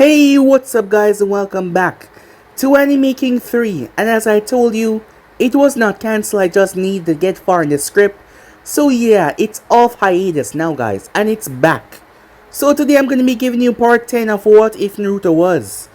Hey, what's up guys and welcome back to Anime King 3, and as I told you, it was not cancelled, I just need to get far in the script. So yeah, it's off hiatus now guys, and it's back. So today I'm going to be giving you part 10 of What If Naruto Was.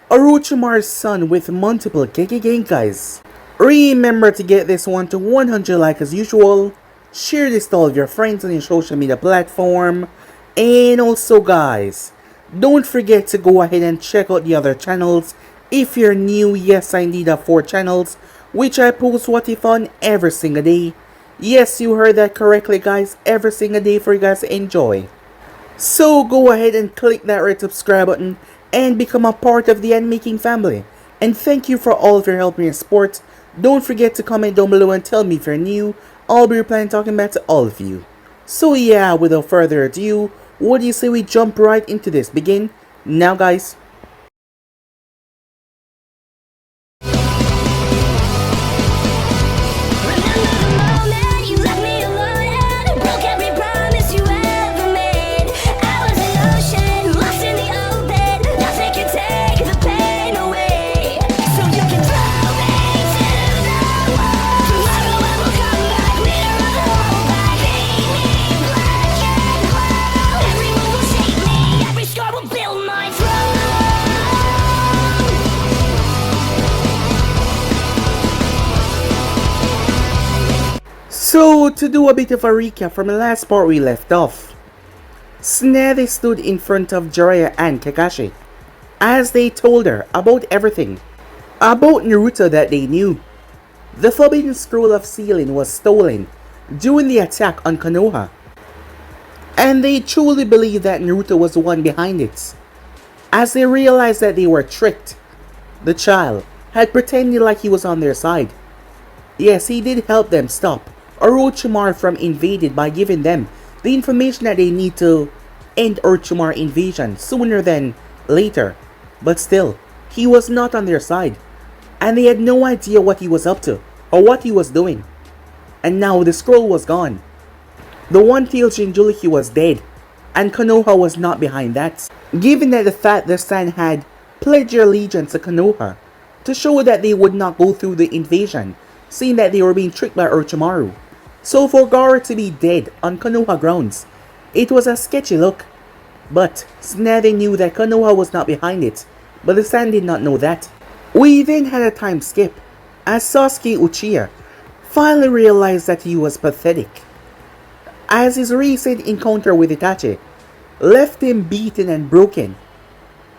Orochimaru's son with multiple Kekkei Genkais. Remember to get this one to 100 likes as usual. Share this to all of your friends on your social media platform. And also guys, don't forget to go ahead and check out the other channels. If you're new, yes, I indeed have 4 channels, which I post What If on every single day. Yes, you heard that correctly guys, every single day for you guys to enjoy. So go ahead and click that red subscribe button and become a part of the Anime King family. And thank you for all of your help and support. Don't forget to comment down below and tell me if you're new. I'll be replying talking back to all of you. So yeah, without further ado, what do you say we jump right into this? Begin now guys. So, to do a bit of a recap from the last part we left off, Tsunade stood in front of Jiraiya and Kakashi as they told her about everything about Naruto that they knew. The Forbidden Scroll of Sealing was stolen during the attack on Konoha, and they truly believed that Naruto was the one behind it. As they realized that they were tricked, the child had pretended like he was on their side. Yes, he did help them stop Orochimaru from invading by giving them the information that they need to end Orochimaru invasion sooner than later. But still, he was not on their side, and they had no idea what he was up to or what he was doing. And now the scroll was gone. The one-tailed Jinchuriki was dead, and Konoha was not behind that. Given that the fact the Sand had pledged their allegiance to Konoha to show that they would not go through the invasion, seeing that they were being tricked by Orochimaru. So for Gaara to be dead on Konoha grounds, it was a sketchy look. But Tsunade knew that Konoha was not behind it, but the Sand did not know that. We then had a time skip, as Sasuke Uchiha finally realized that he was pathetic, as his recent encounter with Itachi left him beaten and broken.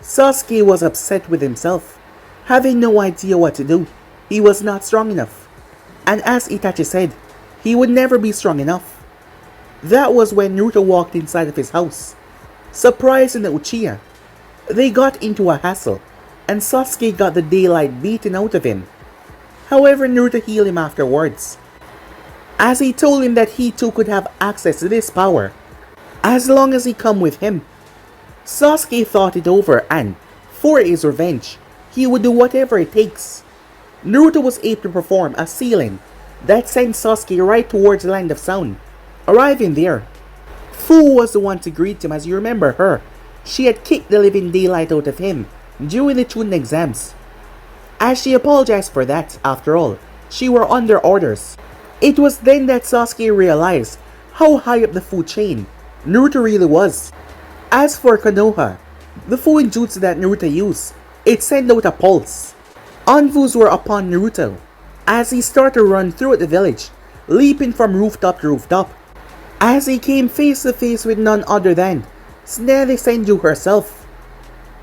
Sasuke was upset with himself, having no idea what to do. He was not strong enough, and as Itachi said, he would never be strong enough. That was when Naruto walked inside of his house, surprising the Uchiha. They got into a hassle, and Sasuke got the daylight beaten out of him. However, Naruto healed him afterwards, as he told him that he too could have access to this power, as long as he come with him. Sasuke thought it over, and for his revenge, he would do whatever it takes. Naruto was able to perform a sealing that sent Sasuke right towards the Land of Sound. Arriving there, Fu was the one to greet him. As you remember her, she had kicked the living daylight out of him during the Chunin exams. As she apologized for that, after all, she were under orders. It was then that Sasuke realized how high up the food chain Naruto really was. As for Konoha, the food jutsu that Naruto used, it sent out a pulse. Anvus were upon Naruto as he started to run throughout the village, leaping from rooftop to rooftop, as he came face to face with none other than Tsunade Senju herself.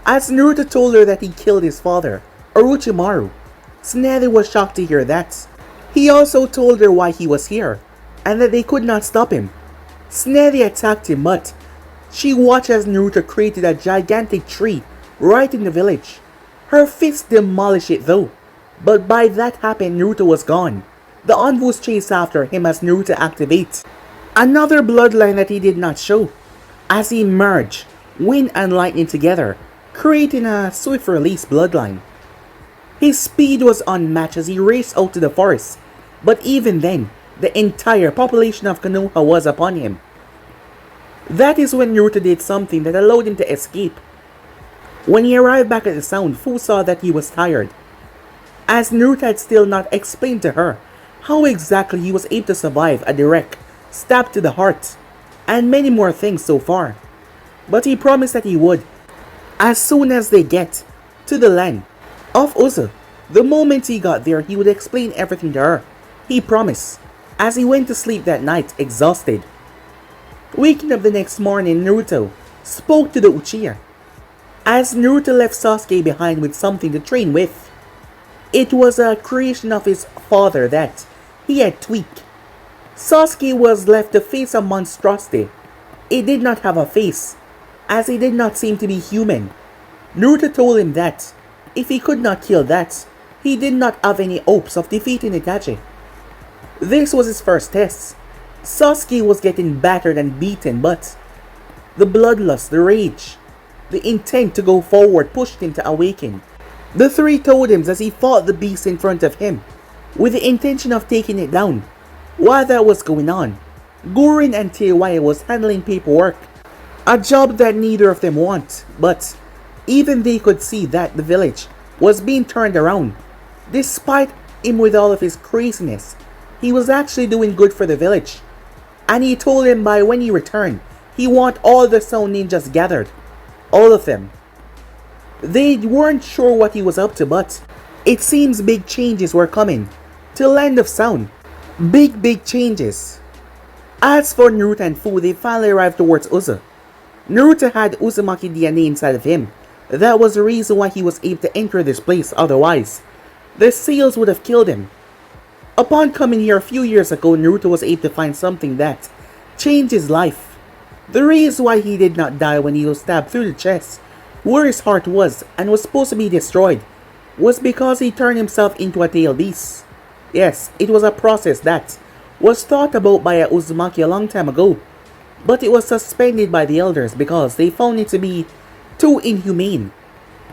As Naruto told her that he killed his father, Orochimaru, Tsunade was shocked to hear that. He also told her why he was here, and that they could not stop him. Tsunade attacked him, but she watched as Naruto created a gigantic tree right in the village. Her fist demolished it though, but by that happened, Naruto was gone. The Anvus chased after him as Naruto activates another bloodline that he did not show, as he merged wind and lightning together, creating a swift release bloodline. His speed was unmatched as he raced out to the forest, but even then, the entire population of Konoha was upon him. That is when Naruto did something that allowed him to escape. When he arrived back at the sound, Fu saw that he was tired, as Naruto had still not explained to her how exactly he was able to survive a direct stab to the heart, and many more things so far. But he promised that he would, as soon as they get to the land of Uzu. The moment he got there, he would explain everything to her. He promised, as he went to sleep that night, exhausted. Waking up the next morning, Naruto spoke to the Uchiha, as Naruto left Sasuke behind with something to train with. It was a creation of his father that he had tweaked. Sasuke was left to face a monstrosity. It did not have a face, as he did not seem to be human. Naruto told him that if he could not kill that, he did not have any hopes of defeating Itachi. This was his first test. Sasuke was getting battered and beaten, but the bloodlust, the rage, the intent to go forward pushed him to awaken. The three totems as he fought the beast in front of him, with the intention of taking it down. While that was going on, Gurin and Teiwaya was handling paperwork, a job that neither of them want, but even they could see that the village was being turned around. Despite him with all of his craziness, he was actually doing good for the village. And he told him by when he returned, he want all the Sound Ninjas gathered. All of them. They weren't sure what he was up to, but it seems big changes were coming to Land of Sound. Big changes. As for Naruto and Fu, they finally arrived towards Uzu. Naruto had Uzumaki DNA inside of him. That was the reason why he was able to enter this place, otherwise the seals would have killed him. Upon coming here a few years ago, Naruto was able to find something that changed his life. The reason why he did not die when he was stabbed through the chest, where his heart was and was supposed to be destroyed, was because he turned himself into a tail beast. Yes, it was a process that was thought about by a Uzumaki a long time ago, but it was suspended by the elders because they found it to be too inhumane.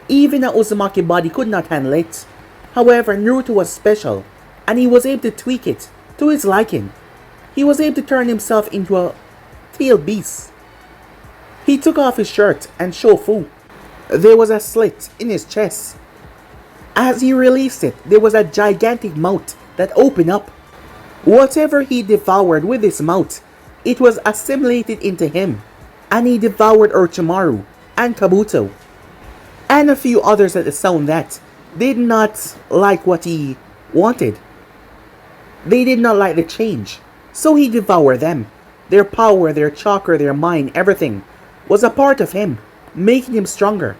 Even a Uzumaki body could not handle it. However, Naruto was special, and he was able to tweak it to his liking. He was able to turn himself into a tail beast. He took off his shirt and showed Fu. There was a slit in his chest. As he released it, there was a gigantic mouth that opened up. Whatever he devoured with his mouth, it was assimilated into him, and he devoured Orochimaru and Kabuto, and a few others at the sound that did not like what he wanted. They did not like the change, so he devoured them. Their power, their chakra, their mind, everything was a part of him, making him stronger.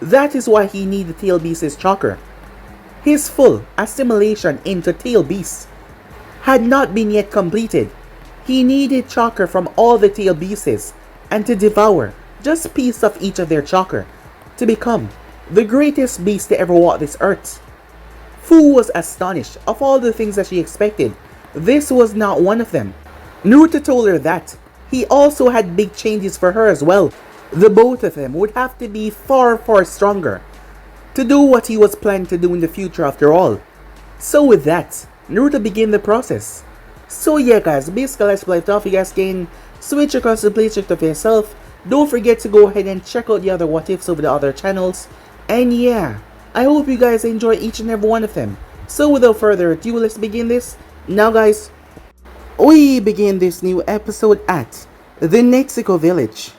That is why he needed Tail Beast's chakra. His full assimilation into Tail Beast had not been yet completed. He needed chakra from all the Tail Beasts and to devour just a piece of each of their chakra to become the greatest beast to ever walk this earth. Fu was astonished of all the things that she expected. This was not one of them. Naruto told her that he also had big changes for her as well. The both of them would have to be far stronger to do what he was planning to do in the future after all. So with that, Naruto began the process. So yeah guys, basically let's play it off. You guys can switch across the play check of yourself. Don't forget to go ahead and check out the other what ifs over the other channels. And yeah, I hope you guys enjoy each and every one of them. So without further ado, let's begin this. Now guys, we begin this new episode at the Nexo village.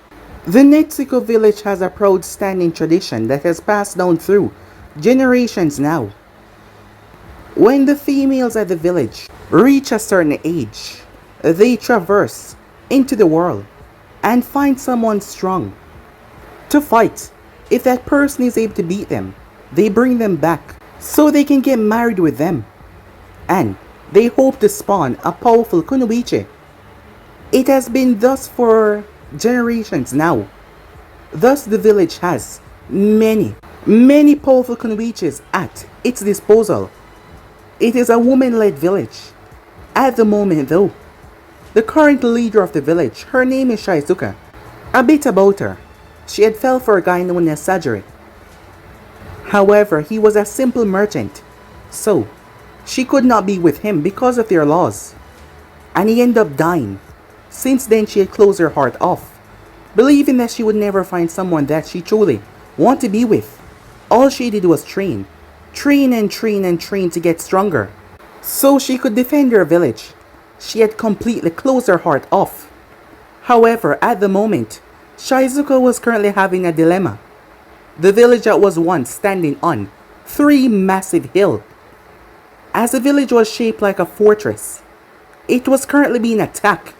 The Nexo village has a proud standing tradition that has passed down through generations now. When the females at the village reach a certain age, they traverse into the world and find someone strong to fight. If that person is able to beat them, they bring them back so they can get married with them, and they hope to spawn a powerful kunoichi. It has been thus for generations now. Thus the village has many powerful kunoichis at its disposal. It is a woman-led village. At the moment though, the current leader of the village, her name is Shizuka. A bit about her. She had fell for a guy known as Sajiri. However, he was a simple merchant, so she could not be with him because of their laws, and he ended up dying. Since then, she had closed her heart off, believing that she would never find someone that she truly want to be with. All she did was train. Train and train and train to get stronger. So she could defend her village. She had completely closed her heart off. However, at the moment, Shizuka was currently having a dilemma. The village that was once standing on 3 massive hills. As the village was shaped like a fortress, it was currently being attacked,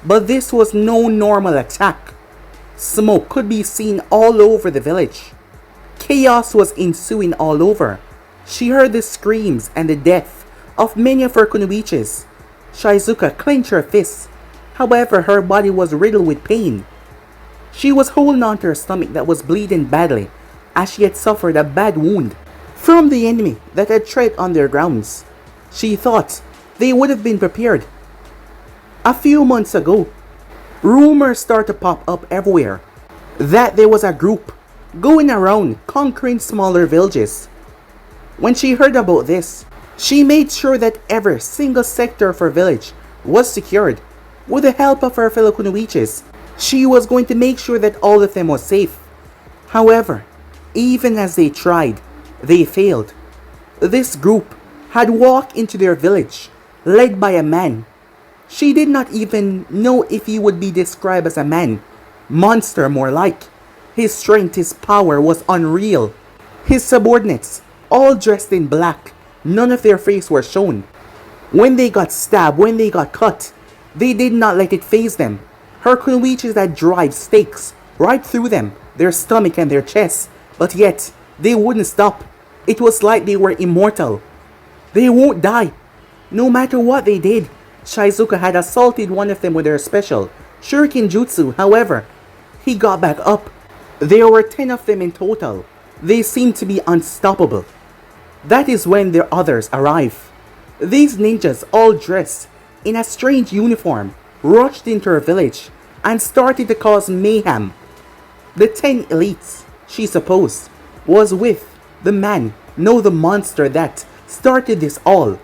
but this was no normal attack. Smoke could be seen all over the village. Chaos was ensuing all over. She heard the screams and the death of many of her kunoichis. Shizuka clenched her fists. However, her body was riddled with pain. She was holding on to her stomach that was bleeding badly, as she had suffered a bad wound from the enemy that had tread on their grounds. She thought they would have been prepared. A few months ago, rumors started to pop up everywhere that there was a group going around conquering smaller villages. When she heard about this, she made sure that every single sector of her village was secured. With the help of her fellow kunoichis, she was going to make sure that all of them was safe. However, even as they tried, they failed. This group had walked into their village, led by a man. She did not even know if he would be described as a man. Monster more like. His strength, his power was unreal. His subordinates, all dressed in black, none of their face were shown. When they got stabbed, when they got cut, they did not let it faze them. Her kunoichis that drive stakes right through them, their stomach and their chest, but yet they wouldn't stop. It was like they were immortal. They won't die. No matter what they did. Shizuka had assaulted one of them with her special Shuriken Jutsu. However, he got back up. There were 10 of them in total. They seemed to be unstoppable. That is when the others arrived. These ninjas, all dressed in a strange uniform, rushed into her village and started to cause mayhem. The 10 elites, she supposed, was with the man, no, the monster that started this all.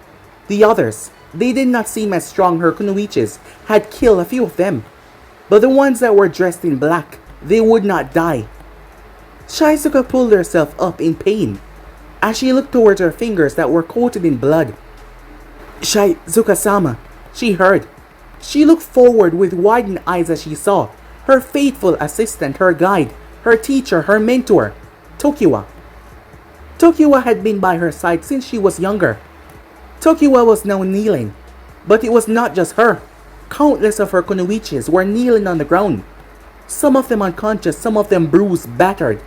The others, they did not seem as strong. Her kunoichis had killed a few of them, but the ones that were dressed in black, they would not die. Shizuka pulled herself up in pain as she looked towards her fingers that were coated in blood. Shizuka-sama, she heard. She looked forward with widened eyes as she saw her faithful assistant, her guide, her teacher, her mentor, Tokiwa. Tokiwa had been by her side since she was younger. Tokiwa was now kneeling, but it was not just her. Countless of her kunoichis were kneeling on the ground. Some of them unconscious, some of them bruised, battered.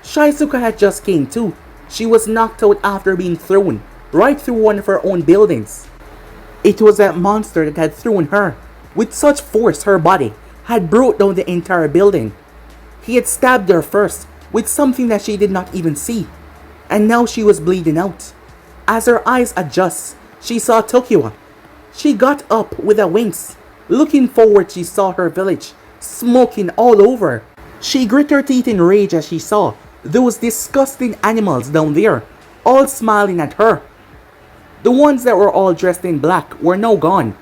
Shizuka had just came to. She was knocked out after being thrown right through one of her own buildings. It was that monster that had thrown her. With such force, her body had brought down the entire building. He had stabbed her first with something that she did not even see, and now she was bleeding out. As her eyes adjust, she saw Tokiwa. She got up with a wince. Looking forward, she saw her village smoking all over. She grit her teeth in rage as she saw those disgusting animals down there, all smiling at her. The ones that were all dressed in black were now gone.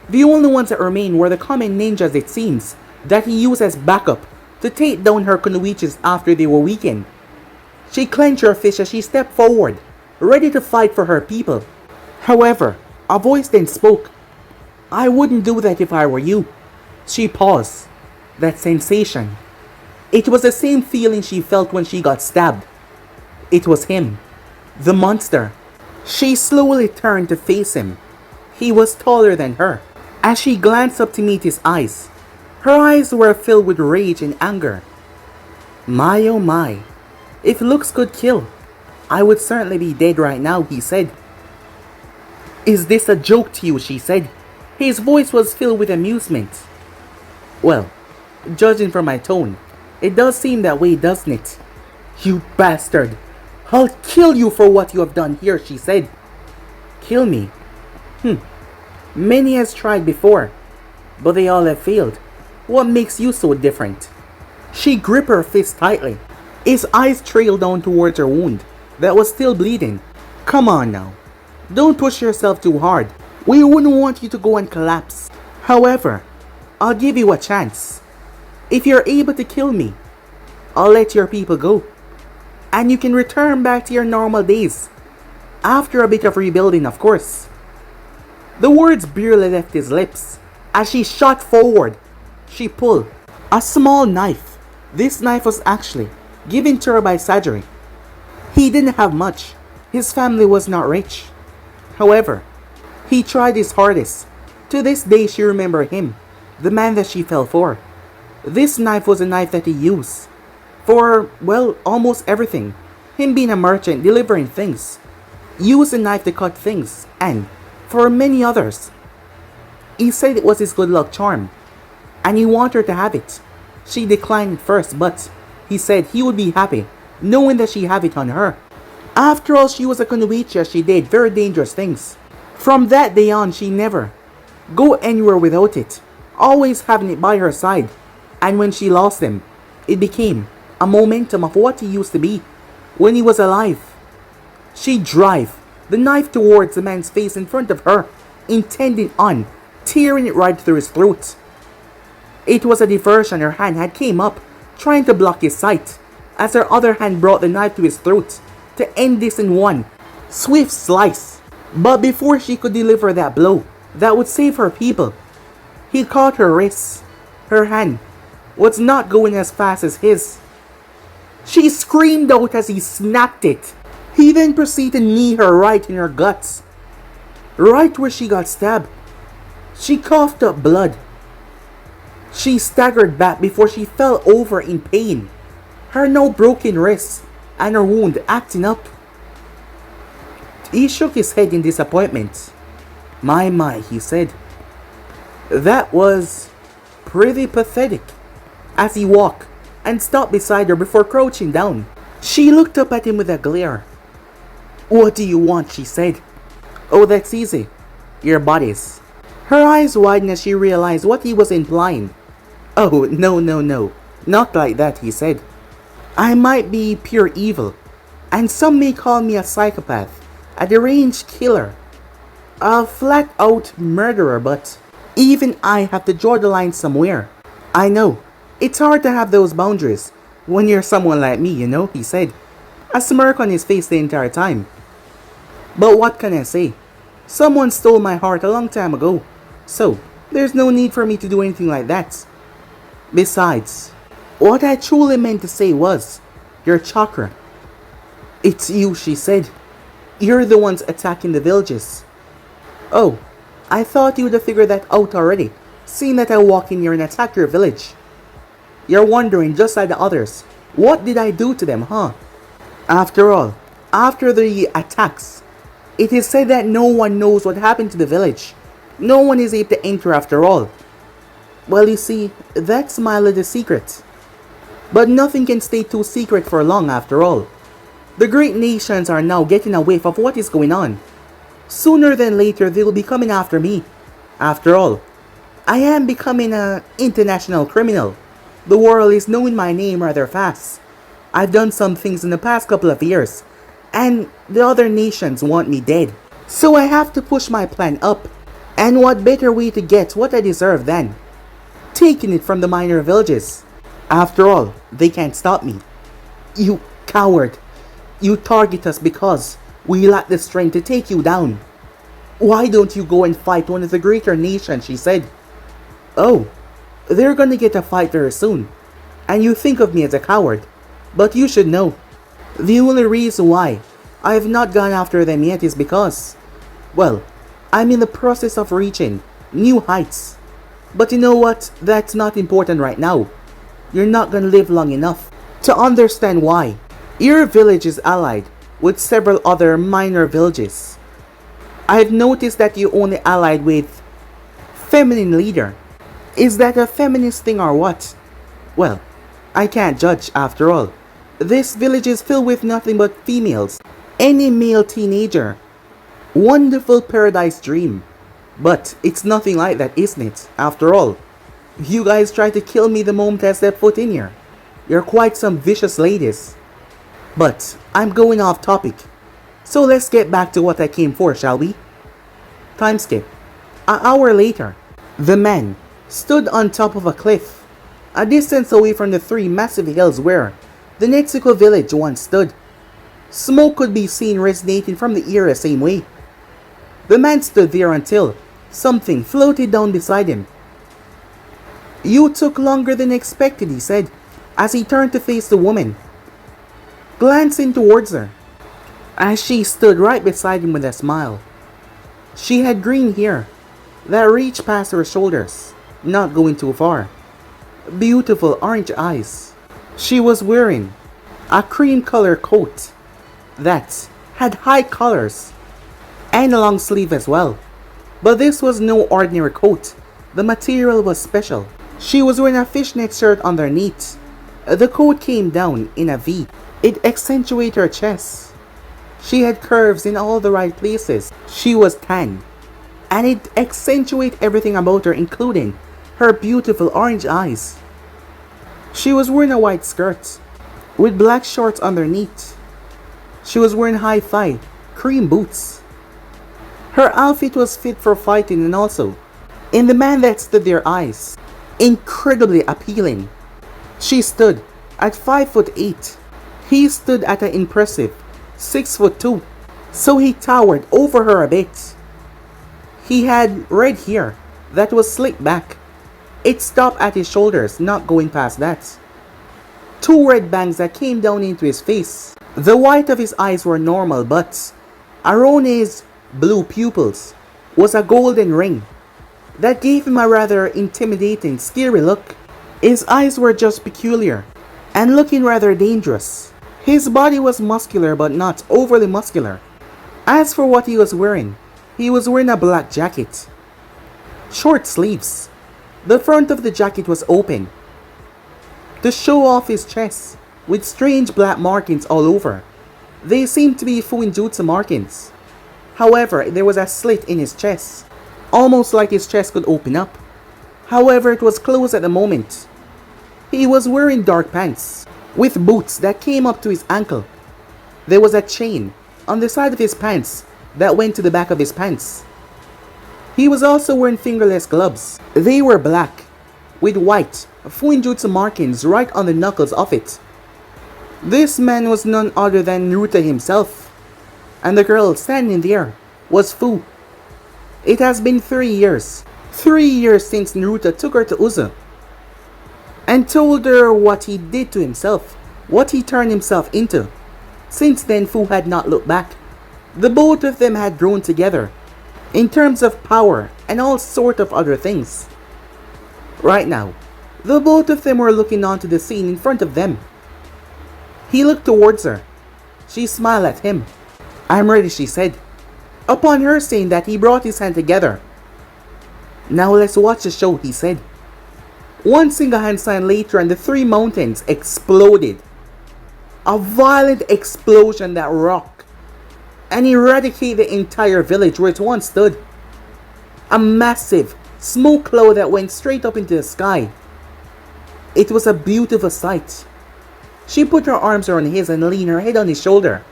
The only ones that remained were the common ninjas, it seems, that he used as backup to take down her kunoichis after they were weakened. She clenched her fist as she stepped forward, ready to fight for her people. However, a voice then spoke. "I wouldn't do that if I were you." She paused. That sensation. It was the same feeling she felt when she got stabbed. It was him. The monster. She slowly turned to face him. He was taller than her. As she glanced up to meet his eyes, her eyes were filled with rage and anger. "My oh my, if looks could kill, I would certainly be dead right now," he said. "Is this a joke to you?" she said. His voice was filled with amusement. "Well, judging from my tone, it does seem that way, doesn't it?" "You bastard! I'll kill you for what you have done here," she said. "Kill me? Many has tried before, but they all have failed. What makes you so different?" She gripped her fist tightly. His eyes trailed down towards her wound that was still bleeding. "Come on now. Don't push yourself too hard. We wouldn't want you to go and collapse. However, I'll give you a chance. If you're able to kill me, I'll let your people go. And you can return back to your normal days. After a bit of rebuilding, of course. The words barely left his lips. As she shot forward, she pulled a small knife. This knife was actually given to her by Sajiri. He didn't have much. His family was not rich. However, he tried his hardest. To this day she remembered him, the man that she fell for. This knife was a knife that he used for, well, almost everything. Him being a merchant, delivering things. Used a knife to cut things, and for many others. He said it was his good luck charm, and he wanted her to have it. She declined at first, but he said he would be happy knowing that she had it on her. After all, she was a kunoichi. She did very dangerous things. From that day on, she never go anywhere without it, always having it by her side. And when she lost him, it became a momentum of what he used to be when he was alive. She drive the knife towards the man's face in front of her, intending on tearing it right through his throat. It was a diversion. Her hand had came up, trying to block his sight, as her other hand brought the knife to his throat to end this in one swift slice. But before she could deliver that blow that would save her people, he caught her wrist. Her hand was not going as fast as his. She screamed out as he snapped it. He then proceeded to knee her right in her guts, right where she got stabbed. She coughed up blood. She staggered back before she fell over in pain, her now broken wrist and her wound acting up. He shook his head in disappointment. My, he said. That was pretty pathetic. As he walked and stopped beside her before crouching down, she looked up at him with a glare. What do you want? She said. Oh, that's easy. Your bodies. Her eyes widened as she realized what he was implying. Oh, no. Not like that, he said. I might be pure evil, and some may call me a psychopath, a deranged killer, a flat-out murderer, but even I have to draw the line somewhere. I know, it's hard to have those boundaries when you're someone like me, you know, he said, a smirk on his face the entire time. But what can I say? Someone stole my heart a long time ago, so there's no need for me to do anything like that. Besides, what I truly meant to say was, your chakra. It's you, she said. You're the ones attacking the villages. Oh, I thought you would have figured that out already, seeing that I walk in here and attack your village. You're wondering, just like the others, what did I do to them, huh? After all, after the attacks, it is said that no one knows what happened to the village. No one is able to enter after all. Well, you see, that's my little secret. But nothing can stay too secret for long after all. The great nations are now getting a whiff of what is going on. Sooner than later, they will be coming after me. After all, I am becoming an international criminal. The world is knowing my name rather fast. I've done some things in the past couple of years, and the other nations want me dead. So I have to push my plan up. And what better way to get what I deserve than taking it from the minor villages? After all, they can't stop me. You coward. You target us because we lack the strength to take you down. Why don't you go and fight one of the greater nations, she said. Oh, they're gonna get a fight very soon. And you think of me as a coward. But you should know, the only reason why I have not gone after them yet is because, well, I'm in the process of reaching new heights. But you know what? That's not important right now. You're not gonna live long enough to understand why. Your village is allied with several other minor villages. I've noticed that you only allied with feminine leader. Is that a feminist thing or what? Well, I can't judge after all. This village is filled with nothing but females. Any male teenager. Wonderful paradise dream. But it's nothing like that, isn't it? After all, you guys tried to kill me the moment I stepped foot in here. You're quite some vicious ladies. But I'm going off topic. So let's get back to what I came for, shall we? Time skip. An hour later, the man stood on top of a cliff, a distance away from the three massive hills where the Nexo village once stood. Smoke could be seen resonating from the air the same way. The man stood there until something floated down beside him. "You took longer than expected," he said, as he turned to face the woman, glancing towards her, as she stood right beside him with a smile. She had green hair that reached past her shoulders, not going too far. Beautiful orange eyes. She was wearing a cream color coat that had high collars and a long sleeve as well. But this was no ordinary coat. The material was special. She was wearing a fishnet shirt underneath. The coat came down in a V. It accentuated her chest. She had curves in all the right places. She was tan, and it accentuated everything about her, including her beautiful orange eyes. She was wearing a white skirt with black shorts underneath. She was wearing high-thigh cream boots. Her outfit was fit for fighting, and also, in the man that stood their eyes, incredibly appealing. She stood at 5'8". He stood at an impressive 6'2", so he towered over her a bit. He had red hair that was slicked back. It stopped at his shoulders, not going past that. Two red bangs that came down into his face. The white of his eyes were normal, but around his blue pupils was a golden ring that gave him a rather intimidating, scary look. His eyes were just peculiar and looking rather dangerous. His body was muscular but not overly muscular. As for what he was wearing a black jacket. Short sleeves. The front of the jacket was open to show off his chest with strange black markings all over. They seemed to be Fuinjutsu markings. However, there was a slit in his chest, almost like his chest could open up. However, it was closed at the moment. He was wearing dark pants with boots that came up to his ankle. There was a chain on the side of his pants that went to the back of his pants. He was also wearing fingerless gloves. They were black with white Fuinjutsu markings right on the knuckles of it. This man was none other than Naruto himself, and the girl standing there was Fu. It has been 3 years. 3 years since Naruto took her to Uzu and told her what he did to himself, what he turned himself into. Since then, Fu had not looked back. The both of them had grown together in terms of power and all sort of other things. Right now, the both of them were looking onto the scene in front of them. He looked towards her. She smiled at him. "I'm ready," she said. Upon her saying that, he brought his hand together. "Now let's watch the show," he said. One single hand sign later and the three mountains exploded. A violent explosion that rocked and eradicated the entire village where it once stood. A massive smoke cloud that went straight up into the sky. It was a beautiful sight. She put her arms around his and leaned her head on his shoulder.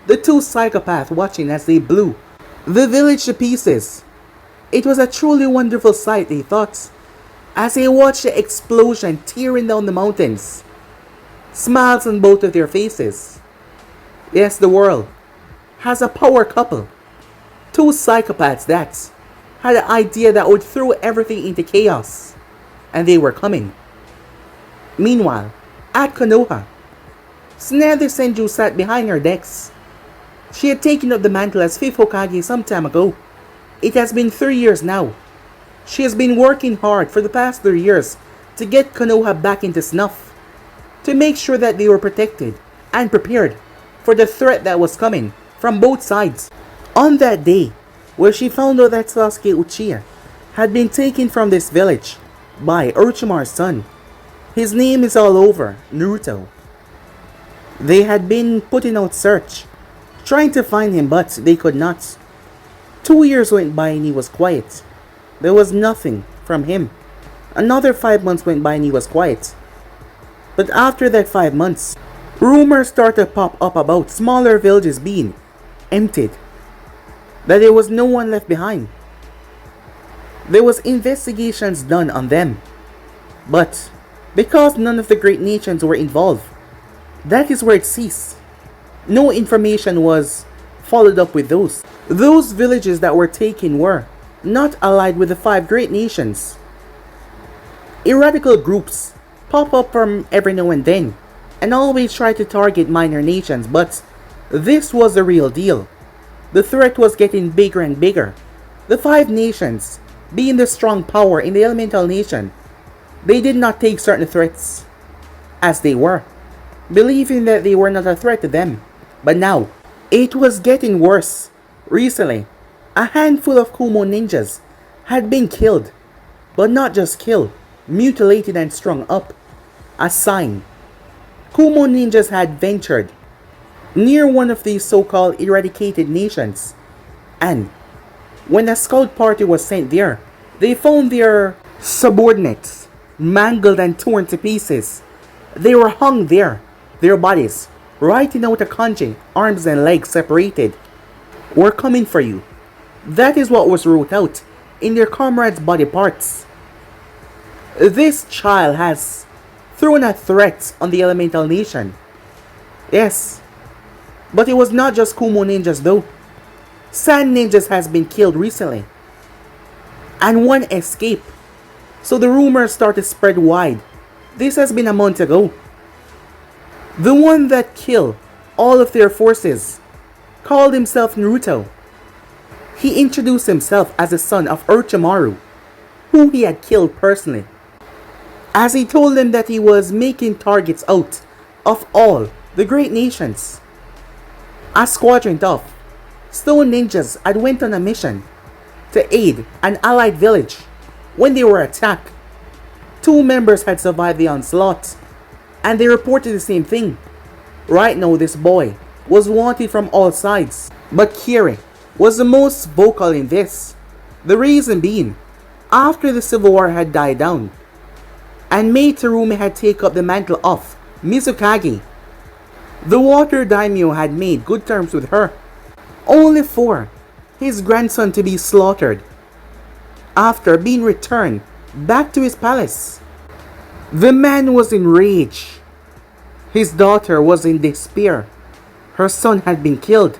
The two psychopaths watching as they blew the village to pieces. It was a truly wonderful sight, they thought, as they watched the explosion tearing down the mountains. Smiles on both of their faces. Yes, the world has a power couple. Two psychopaths that had an idea that would throw everything into chaos. And they were coming. Meanwhile, at Konoha, Tsunade Senju sat behind her desk. She had taken up the mantle as fifth Hokage some time ago. It has been 3 years now. She has been working hard for the past 3 years to get Konoha back into snuff, to make sure that they were protected and prepared for the threat that was coming from both sides. On that day, where she found out that Sasuke Uchiha had been taken from this village by Orochimaru's son. His name is all over Naruto. They had been putting out search, trying to find him, but they could not. 2 years went by and he was quiet. There was nothing from him. Another 5 months went by and he was quiet. But after that 5 months, rumors started to pop up about smaller villages being emptied, that there was no one left behind. There was investigations done on them, but because none of the great nations were involved, That is where it ceased. No information was followed up with those. Those villages that were taken were not allied with the five great nations. Radical groups pop up from every now and then and always try to target minor nations, but this was the real deal. The threat was getting bigger and bigger. The five nations, being the strong power in the elemental nation, they did not take certain threats as they were, believing that they were not a threat to them. But now, it was getting worse. Recently, a handful of Kumo ninjas had been killed, but not just killed, mutilated and strung up. A sign. Kumo ninjas had ventured near one of these so-called eradicated nations, and when a scout party was sent there, they found their subordinates mangled and torn to pieces. They were hung there, their bodies, writing out a kanji, arms and legs separated. "We're coming for you." That is what was wrote out in their comrades' body parts. This child has thrown a threat on the elemental nation. Yes, but it was not just Kumo ninjas though. Sand ninjas has been killed recently, and one escaped. So the rumors started to spread wide. This has been a month ago. The one that killed all of their forces called himself Naruto. He introduced himself as the son of Orochimaru, who he had killed personally, as he told them that he was making targets out of all the great nations. A squadron of stone ninjas had went on a mission to aid an allied village when they were attacked. Two members had survived the onslaught, and they reported the same thing. Right now, this boy was wanted from all sides, but Kiri was the most vocal in this. The reason being, after the civil war had died down, and Mei Terumi had taken up the mantle of Mizukage, the water daimyo had made good terms with her, only for his grandson to be slaughtered after being returned back to his palace. The man was enraged. His daughter was in despair. Her son had been killed.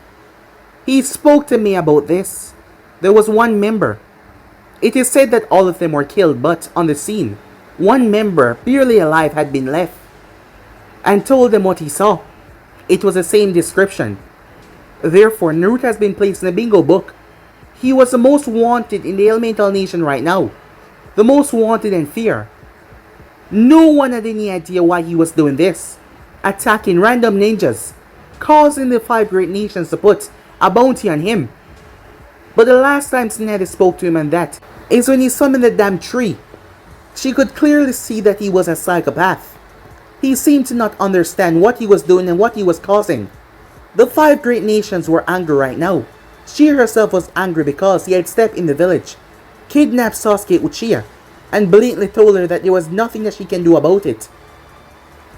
He spoke to me about this. There was one member. It is said that all of them were killed, but on the scene, one member, barely alive, had been left, and told them what he saw. It was the same description. Therefore, Naruto has been placed in a bingo book. He was the most wanted in the elemental nation right now. The most wanted in fear. No one had any idea why he was doing this. Attacking random ninjas, causing the five great nations to put a bounty on him. But the last time Tsunade spoke to him on that is when he summoned the damn tree. She could clearly see that he was a psychopath. He seemed to not understand what he was doing and what he was causing. The five great nations were angry right now. She herself was angry because he had stepped in the village, kidnapped Sasuke Uchiha, and blatantly told her that there was nothing that she can do about it,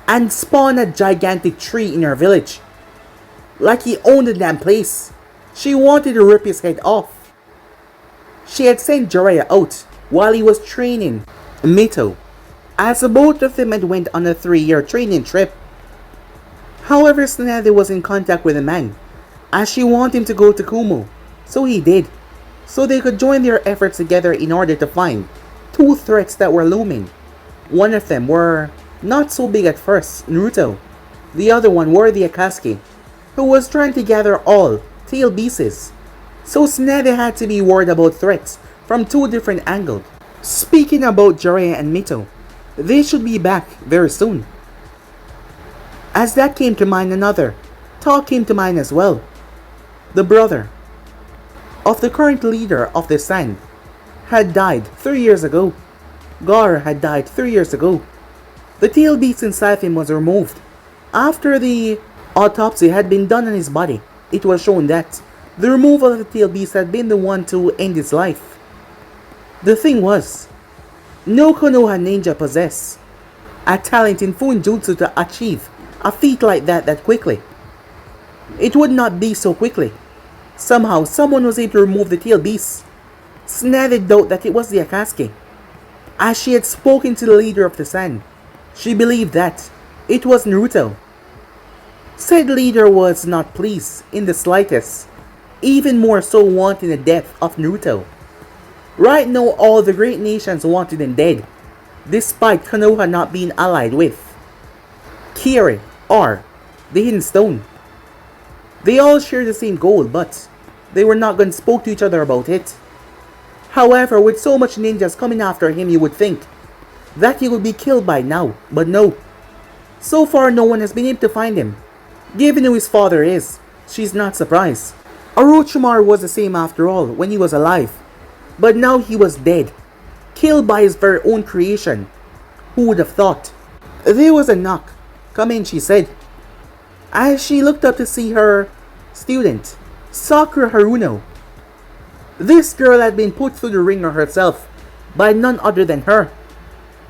and spawned a gigantic tree in her village. Like he owned the damn place. She wanted to rip his head off. She had sent Jiraiya out while he was training Mito, as both of them had went on a 3-year training trip. However, Tsunade was in contact with the man, as she wanted him to go to Kumo, so he did, so they could join their efforts together in order to find two threats that were looming. One of them were not so big at first, Naruto. The other one were the Akatsuki, who was trying to gather all tail beasts. So Tsunade had to be worried about threats from two different angles. Speaking about Jiraiya and Mito, they should be back very soon. As that came to mind, another thought came to mind as well. The brother of the current leader of the Sand had died 3 years ago. Gar had died 3 years ago. The tail beast inside him was removed. After the autopsy had been done on his body, it was shown that the removal of the tail beast had been the one to end his life. The thing was, no Konoha ninja possessed a talent in Funjutsu to achieve a feat like that quickly. It would not be so quickly. Somehow, someone was able to remove the tail beast. Tsunade doubted that it was the Akatsuki. As she had spoken to the leader of the Sand, she believed that it was Naruto. Said leader was not pleased in the slightest, even more so wanting the death of Naruto. Right now all the great nations wanted him dead, despite Konoha not being allied with Kekkei or the Hidden Stone. They all shared the same goal, but they were not going to spoke to each other about it. However, with so much ninjas coming after him, you would think that he would be killed by now, but no. So far no one has been able to find him. Given who his father is, she's not surprised. Orochimaru was the same after all when he was alive, but now he was dead, killed by his very own creation. Who would have thought? There was a knock. Come in, she said, as she looked up to see her student, Sakura Haruno. This girl had been put through the ringer herself by none other than her.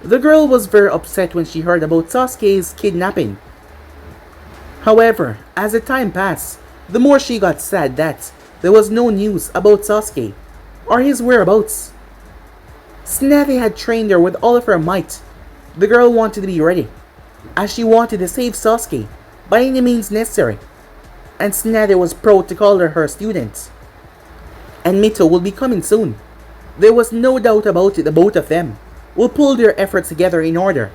The girl was very upset when she heard about Sasuke's kidnapping. However, as the time passed, the more she got sad that there was no news about Sasuke or his whereabouts. Tsunade had trained her with all of her might. The girl wanted to be ready, as she wanted to save Sasuke by any means necessary, and Tsunade was proud to call her student. And Mito will be coming soon. There was no doubt about it, the both of them will pull their efforts together in order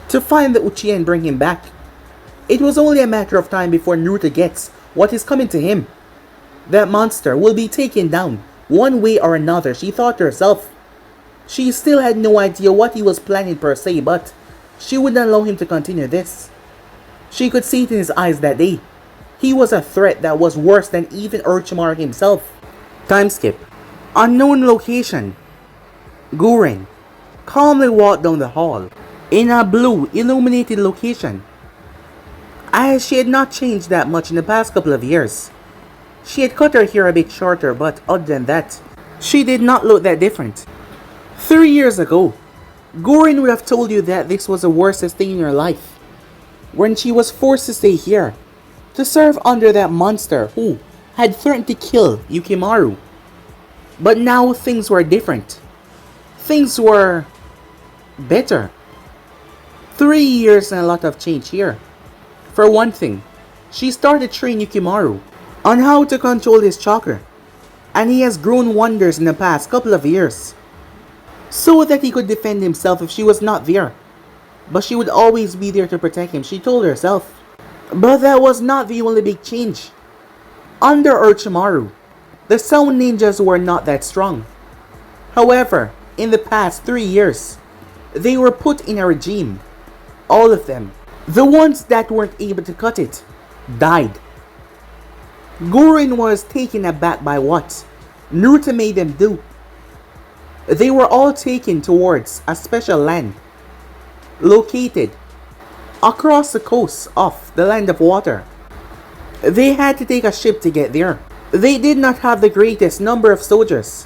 to find the Uchiha and bring him back. It was only a matter of time before Naruto gets what is coming to him. That monster will be taken down one way or another, she thought to herself. She still had no idea what he was planning per se, but she would not allow him to continue this. She could see it in his eyes that day. He was a threat that was worse than even Orochimaru himself. Time skip. Unknown location. Gurren calmly walked down the hall in a blue illuminated location. As she had not changed that much in the past couple of years. She had cut her hair a bit shorter, but other than that, she did not look that different. 3 years ago, Gurren would have told you that this was the worstest thing in her life, when she was forced to stay here, to serve under that monster who had threatened to kill Yukimaru. But now things were different. Things were better. 3 years and a lot of change here. For one thing, she started training Yukimaru on how to control his chakra, and he has grown wonders in the past couple of years, so that he could defend himself if she was not there. But she would always be there to protect him, she told herself. But that was not the only big change. Under Orochimaru, the Sound Ninjas were not that strong. However, in the past 3 years, they were put in a regime. All of them. The ones that weren't able to cut it, died. Gurren was taken aback by what Naruto made them do. They were all taken towards a special land, located across the coast of the Land of Water. They had to take a ship to get there. They did not have the greatest number of soldiers.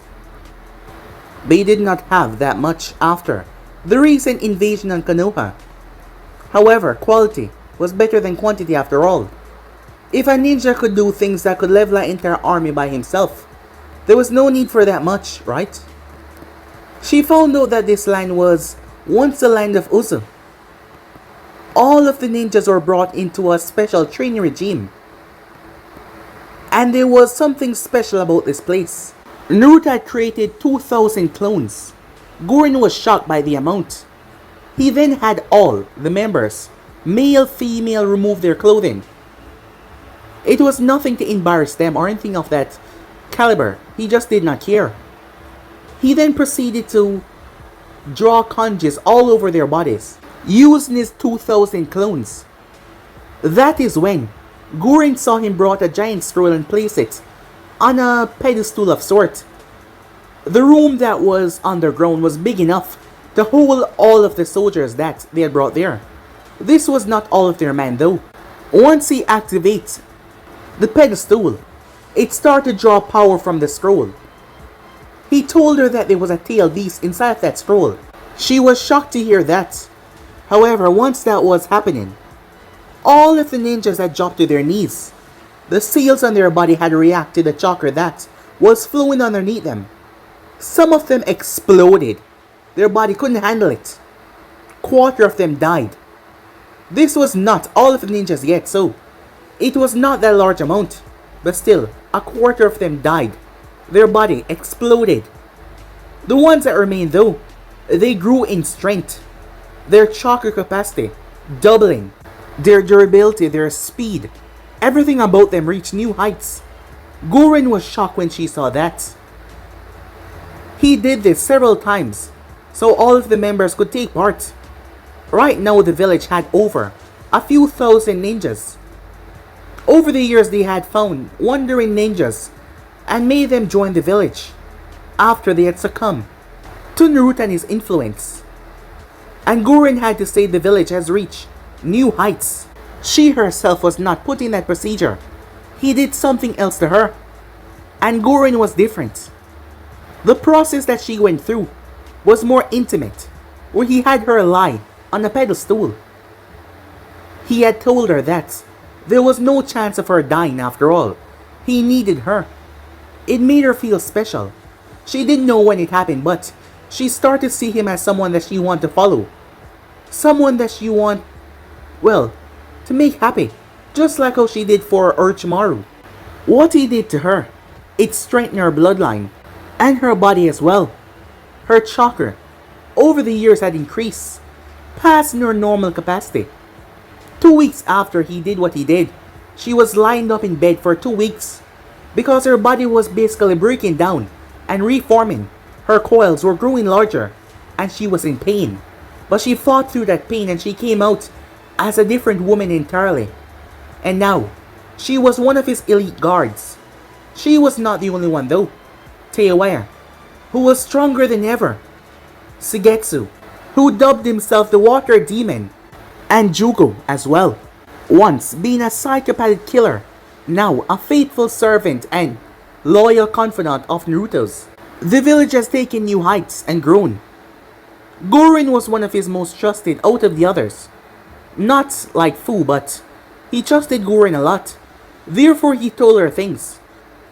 They did not have that much after the recent invasion on Konoha. However, quality was better than quantity after all. If a ninja could do things that could level an entire army by himself, there was no need for that much, right? She found out that this land was once the land of Uzu. All of the ninjas were brought into a special training regime. And there was something special about this place. Naruto had created 2,000 clones. Gurren was shocked by the amount. He then had all the members, male, female, remove their clothing. It was nothing to embarrass them or anything of that caliber. He just did not care. He then proceeded to draw kanjis all over their bodies, using his 2,000 clones. That is when Gurren saw him brought a giant scroll and place it on a pedestal of sort. The room that was underground was big enough to hold all of the soldiers that they had brought there. This was not all of their men though. Once he activates the pedestal, it started to draw power from the scroll. He told her that there was a tail beast inside of that scroll. She was shocked to hear that. However, once that was happening, all of the ninjas had dropped to their knees. The seals on their body had reacted to the chakra that was flowing underneath them. Some of them exploded. Their body couldn't handle it. Quarter of them died. This was not all of the ninjas yet, so it was not that large amount, but still, a quarter of them died. Their body exploded. The ones that remained though, they grew in strength. Their chakra capacity doubling. Their durability, their speed, everything about them reached new heights. Gurren was shocked when she saw that. He did this several times, so all of the members could take part. Right now the village had over a few thousand ninjas. Over the years they had found wandering ninjas and made them join the village after they had succumbed to Naruto and his influence. And Gurren had to say the village has reached new heights. She herself was not put in that procedure. He did something else to her. And Gurren was different. The process that she went through was more intimate, where he had her lie on a pedestal. He had told her that there was no chance of her dying after all. He needed her. It made her feel special. She didn't know when it happened, but she started to see him as someone that she wanted to follow. Someone that she want, well, to make happy. Just like how she did for Orochimaru. What he did to her, it strengthened her bloodline. And her body as well. Her chakra, over the years had increased, past her normal capacity. 2 weeks after he did what he did, she was lined up in bed for 2 weeks. Because her body was basically breaking down and reforming. Her coils were growing larger and she was in pain. But she fought through that pain and she came out as a different woman entirely. And now, she was one of his elite guards. She was not the only one though. Teiwaya, who was stronger than ever. Sugetsu, who dubbed himself the Water Demon. And Jugo as well. Once being a psychopathic killer, now a faithful servant and loyal confidant of Naruto's. The village has taken new heights and grown. Gurren was one of his most trusted out of the others. Not like Fu, but he trusted Gurren a lot. Therefore he told her things.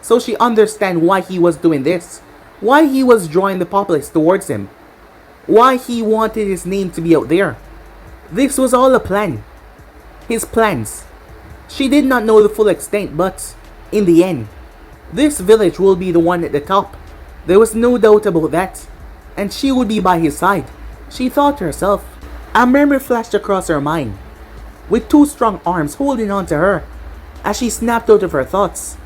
So she understand why he was doing this. Why he was drawing the populace towards him. Why he wanted his name to be out there. This was all a plan. His plans. She did not know the full extent, but in the end, this village will be the one at the top. There was no doubt about that. And she would be by his side. She thought to herself. A memory flashed across her mind, with two strong arms holding on to her, as she snapped out of her thoughts.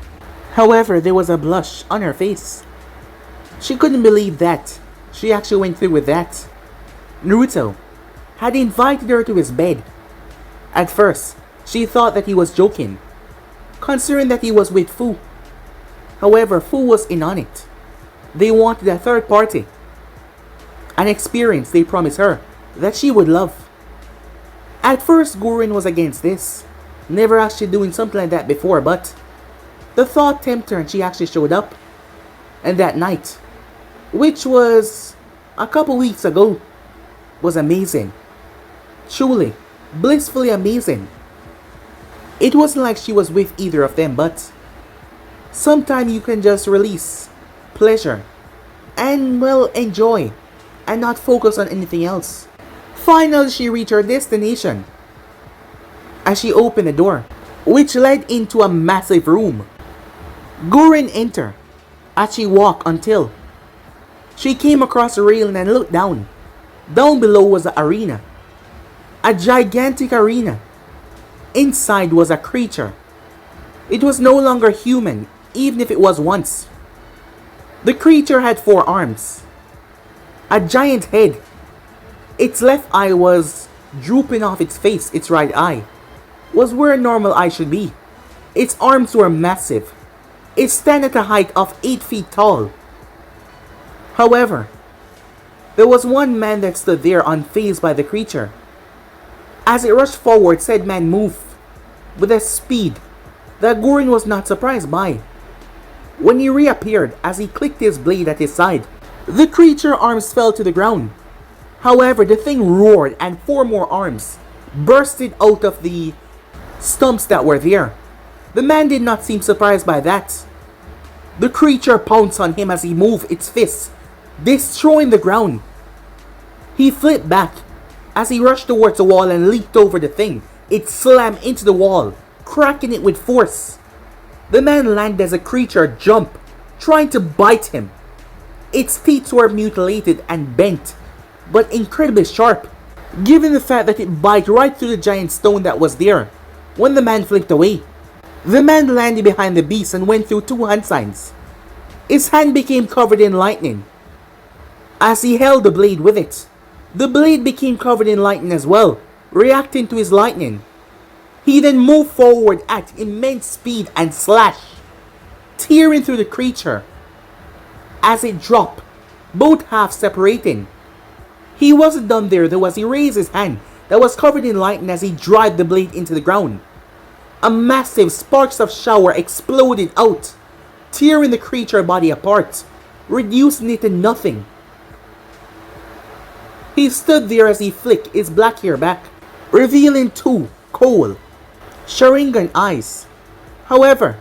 However, there was a blush on her face. She couldn't believe that she actually went through with that. Naruto had invited her to his bed. At first, she thought that he was joking, considering that he was with Fu. However, Fu was in on it. They wanted a third party. An experience they promised her that she would love. At first, Gurren was against this, never actually doing something like that before, but the thought tempted her and she actually showed up. And that night, which was a couple weeks ago, was amazing. Truly, blissfully amazing. It wasn't like she was with either of them, but sometimes you can just release pleasure and, well, enjoy and not focus on anything else. Finally, she reached her destination as she opened the door, which led into a massive room. Gurren entered as she walked until she came across a railing and looked down. Down below was the arena. A gigantic arena. Inside was a creature. It was no longer human, even if it was once. The creature had 4 arms. A giant head. Its left eye was drooping off its face. Its right eye was where a normal eye should be. Its arms were massive. It stood at a height of 8 feet tall. However, there was one man that stood there unfazed by the creature. As it rushed forward, said man moved with a speed that Gurren was not surprised by. When he reappeared, as he clicked his blade at his side, the creature's arms fell to the ground. However, the thing roared and 4 more arms bursted out of the stumps that were there. The man did not seem surprised by that. The creature pounced on him as he moved its fists, destroying the ground. He flipped back As he rushed towards the wall and leaped over the thing, it slammed into the wall, cracking it with force. The man landed as a creature jumped, trying to bite him. Its teeth were mutilated and bent, but incredibly sharp, given the fact that it bit right through the giant stone that was there when the man flicked away. The man landed behind the beast and went through 2 hand signs. His hand became covered in lightning. As he held the blade with it, the blade became covered in lightning as well, reacting to his lightning. He then moved forward at immense speed and slashed, tearing through the creature. As it dropped, both halves separating. He wasn't done there though, as he raised his hand that was covered in lightning as he drive the blade into the ground. A massive sparks of shower exploded out, tearing the creature body apart, reducing it to nothing. He stood there as he flicked his black hair back, revealing 2 cold Sharingan eyes. However,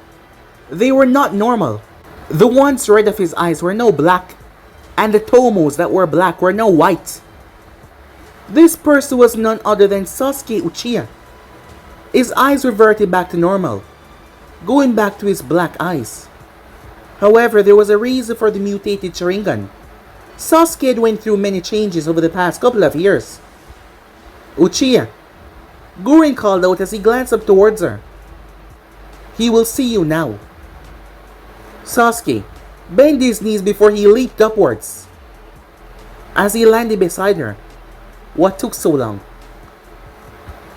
they were not normal. The ones red of his eyes were now black, and the tomos that were black were now white. This person was none other than Sasuke Uchiha. His eyes reverted back to normal, going back to his black eyes. However, there was a reason for the mutated Sharingan. Sasuke had went through many changes over the past couple of years. Uchiha, Gurren called out as he glanced up towards her. He will see you now. Sasuke bent his knees before he leaped upwards. As he landed beside her, what took so long?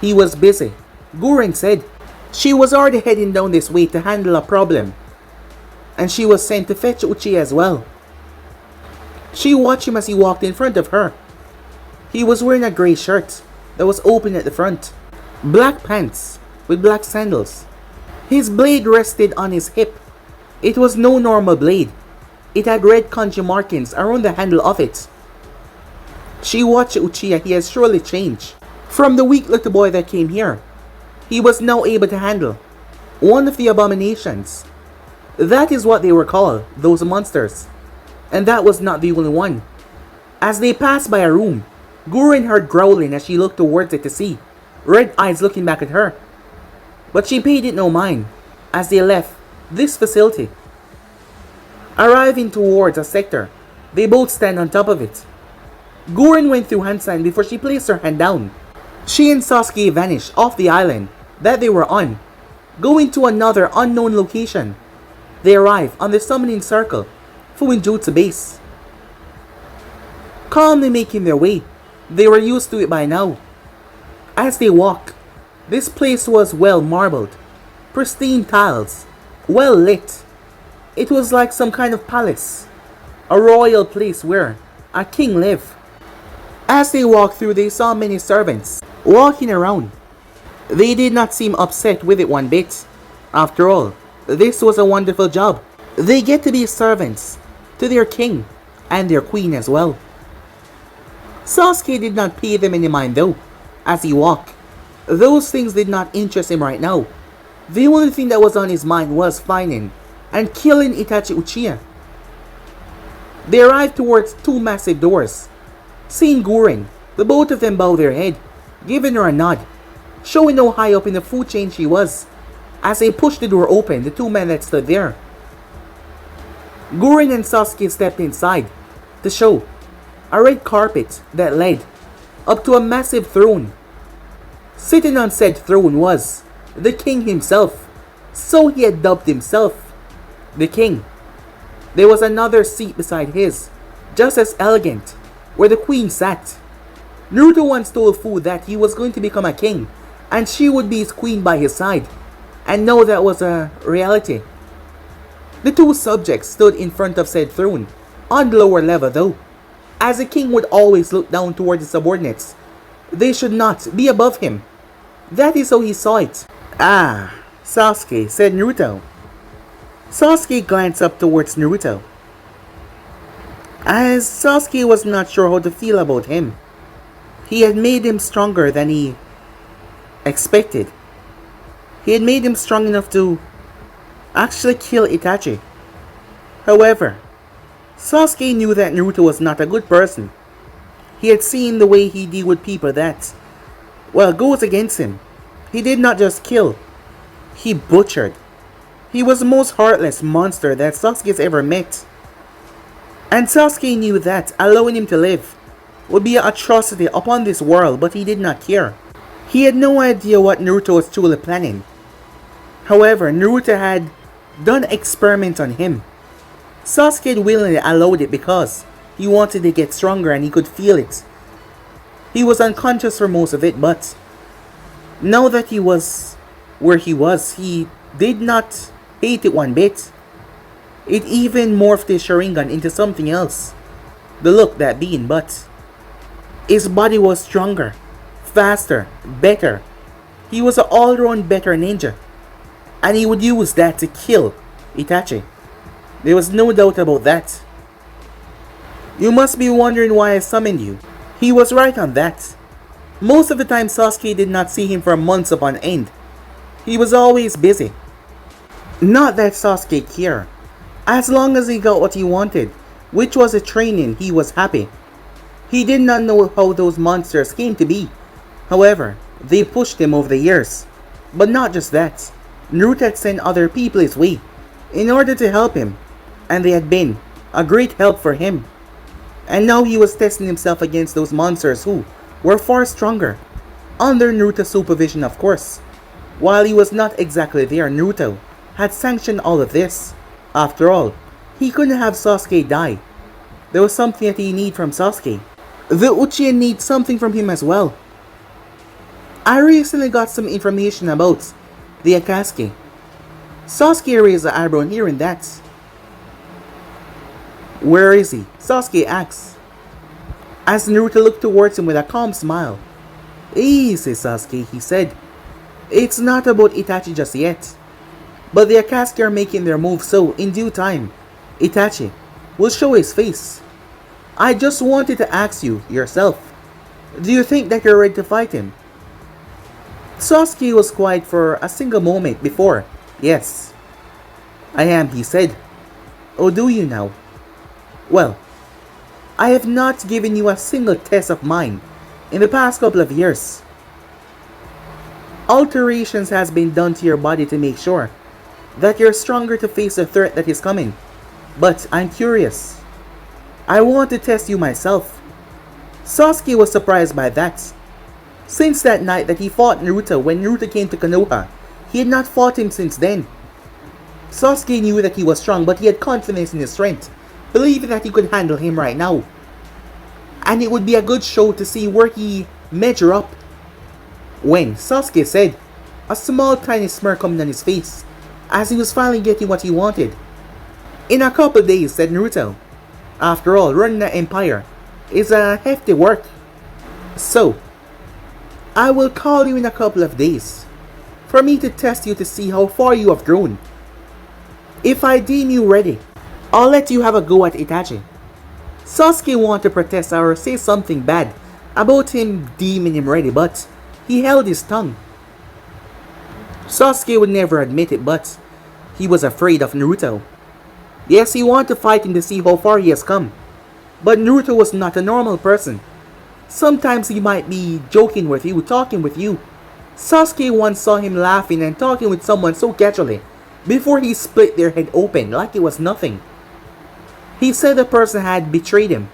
He was busy, Gurren said. She was already heading down this way to handle a problem, and she was sent to fetch Uchiha as well. She watched him as he walked in front of her. He was wearing a grey shirt that was open at the front, black pants with black sandals. His blade rested on his hip. It was no normal blade. It had red kanji markings around the handle of it. She watched Uchiha. He has surely changed. From the weak little boy that came here, he was now able to handle one of the abominations. That is what they were called, those monsters. And that was not the only one. As they passed by a room, Gurren heard growling as she looked towards it to see red eyes looking back at her. But she paid it no mind as they left this facility. Arriving towards a sector, they both stand on top of it. Gurren went through hand sign before she placed her hand down. She and Sasuke vanished off the island that they were on, going to another unknown location. They arrived on the summoning circle for Fuinjutsu base. Calmly making their way, they were used to it by now. As they walked, this place was well marbled, pristine tiles, well lit. It was like some kind of palace, a royal place where a king lived. As they walked through, they saw many servants walking around. They did not seem upset with it one bit. After all, this was a wonderful job. They get to be servants to their king and their queen as well. Sasuke did not pay them any mind though, as he walked. Those things did not interest him right now. The only thing that was on his mind was finding and killing Itachi Uchiha. They arrived towards 2 massive doors. Seeing Gurren, the both of them bowed their head, giving her a nod, showing how high up in the food chain she was. As they pushed the door open, the 2 men that stood there. Gurren and Sasuke stepped inside to show a red carpet that led up to a massive throne. Sitting on said throne was the king himself, so he had dubbed himself the king. There was another seat beside his, just as elegant, where the queen sat. Naruto once told Fu that he was going to become a king, and she would be his queen by his side, and now that was a reality. The 2 subjects stood in front of said throne, on the lower level though, as a king would always look down toward his subordinates. They should not be above him. That is how he saw it. Ah, Sasuke, said Naruto. Sasuke glanced up towards Naruto, as Sasuke was not sure how to feel about him. He had made him stronger than he expected. He had made him strong enough to actually kill Itachi. However, Sasuke knew that Naruto was not a good person. He had seen the way he deal with people that, well, goes against him. He did not just kill, he butchered. He was the most heartless monster that Sasuke's ever met. And Sasuke knew that allowing him to live would be an atrocity upon this world, but he did not care. He had no idea what Naruto was truly planning. However, Naruto had done experiments on him. Sasuke had willingly allowed it because he wanted to get stronger and he could feel it. He was unconscious for most of it, but now that he was where he was, he did not hate it one bit. It even morphed his Sharingan into something else. The look that being, but his body was stronger, faster, better. He was an all-round better ninja. And he would use that to kill Itachi. There was no doubt about that. You must be wondering why I summoned you. He was right on that. Most of the time Sasuke did not see him for months upon end. He was always busy. Not that Sasuke cared. As long as he got what he wanted, which was a training, he was happy. He did not know how those monsters came to be. However, they pushed him over the years. But not just that. Naruto had sent other people his way in order to help him, and they had been a great help for him. And now he was testing himself against those monsters who were far stronger, under Naruto's supervision of course. While he was not exactly there, Naruto had sanctioned all of this. After all, he couldn't have Sasuke die. There was something that he needed from Sasuke. The Uchiha need something from him as well. I recently got some information about the Akatsuki. Sasuke raised an eyebrow hearing that. Where is he? Sasuke asks, as Naruto looked towards him with a calm smile. Easy, Sasuke, he said. It's not about Itachi just yet. But the Akatsuki are making their move, so in due time, Itachi will show his face. I just wanted to ask you, yourself, do you think that you're ready to fight him? Sasuke was quiet for a single moment before. Yes, I am, he said. Oh, do you now? Well, I have not given you a single test of mine in the past couple of years. Alterations has been done to your body to make sure that you're stronger to face the threat that is coming. But I'm curious. I want to test you myself. Sasuke was surprised by that. Since that night that he fought Naruto when Naruto came to Konoha, he had not fought him since then. Sasuke knew that he was strong, but he had confidence in his strength, believing that he could handle him right now. And it would be a good show to see where he measure up. When Sasuke said, a small tiny smirk coming on his face, as he was finally getting what he wanted. In a couple days, said Naruto. After all, running an empire is a hefty work. So, I will call you in a couple of days, for me to test you to see how far you have grown. If I deem you ready, I'll let you have a go at Itachi. Sasuke wanted to protest or say something bad about him deeming him ready, but he held his tongue. Sasuke would never admit it, but he was afraid of Naruto. Yes, he wanted to fight him to see how far he has come. But Naruto was not a normal person. Sometimes he might be joking with you, talking with you. Sasuke once saw him laughing and talking with someone so casually, before he split their head open like it was nothing. He said the person had betrayed him.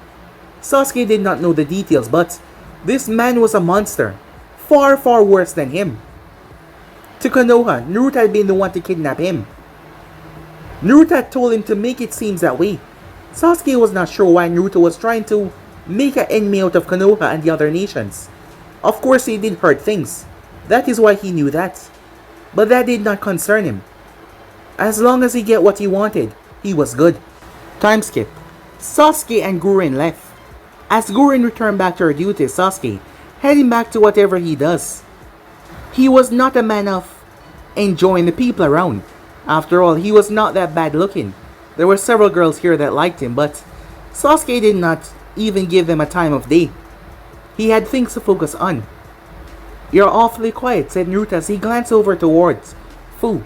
Sasuke did not know the details, but this man was a monster, far worse than him. To Konoha, Naruto had been the one to kidnap him. Naruto had told him to make it seem that way. Sasuke was not sure why Naruto was trying to make an enemy out of Konoha and the other nations. Of course he did hurt things. That is why he knew that. But that did not concern him. As long as he get what he wanted, he was good. Time skip. Sasuke and Guren left. As Guren returned back to her duties, Sasuke heading back to whatever he does. He was not a man of enjoying the people around. After all, he was not that bad looking. There were several girls here that liked him, but Sasuke did not even give them a time of day. He had things to focus on. You're awfully quiet, said Naruto as he glanced over towards Fu.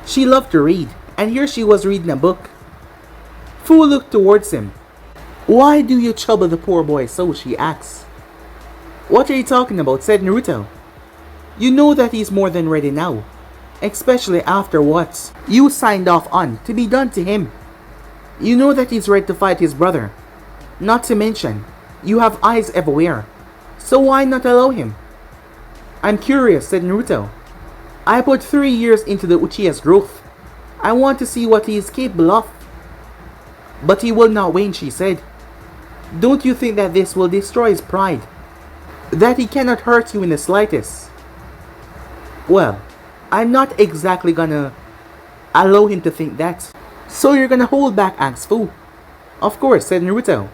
She loved to read, and here she was reading a book. Fu looked towards him. Why do you trouble the poor boy so? She asks. What are you talking about? Said Naruto. You know that he's more than ready now, especially after what you signed off on to be done to him. You know that he's ready to fight his brother. Not to mention, you have eyes everywhere, so why not allow him? I'm curious, said Naruto. I put 3 years into the Uchiha's growth. I want to see what he is capable of. But he will not wane, she said. Don't you think that this will destroy his pride? That he cannot hurt you in the slightest? Well, I'm not exactly gonna allow him to think that. So you're gonna hold back, asked Fu. Of course, said Naruto.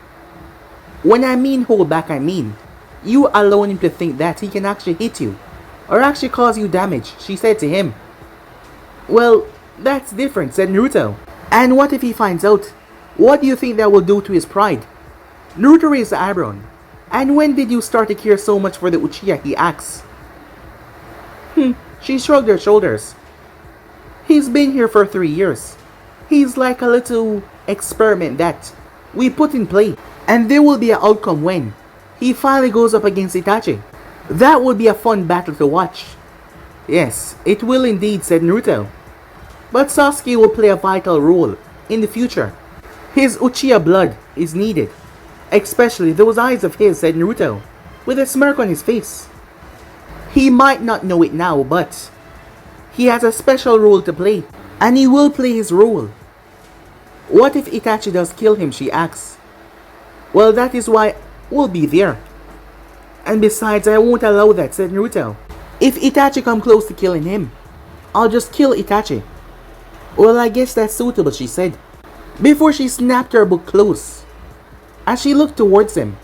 When I mean hold back, I mean you allow him to think that he can actually hit you, or actually cause you damage, she said to him. Well, that's different, said Naruto. And what if he finds out? What do you think that will do to his pride? Naruto raised the eyebrow. And when did you start to care so much for the Uchiha, he asks. She shrugged her shoulders. He's been here for 3 years. He's like a little experiment that we put in play. And there will be an outcome when he finally goes up against Itachi. That would be a fun battle to watch. Yes, it will indeed, said Naruto. But Sasuke will play a vital role in the future. His Uchiha blood is needed. Especially those eyes of his, said Naruto, with a smirk on his face. He might not know it now, but he has a special role to play, and he will play his role. What if Itachi does kill him, she asks. Well, that is why we'll be there. And besides, I won't allow that, said Naruto. If Itachi come close to killing him, I'll just kill Itachi. Well, I guess that's suitable, she said, before she snapped her book close. As she looked towards him.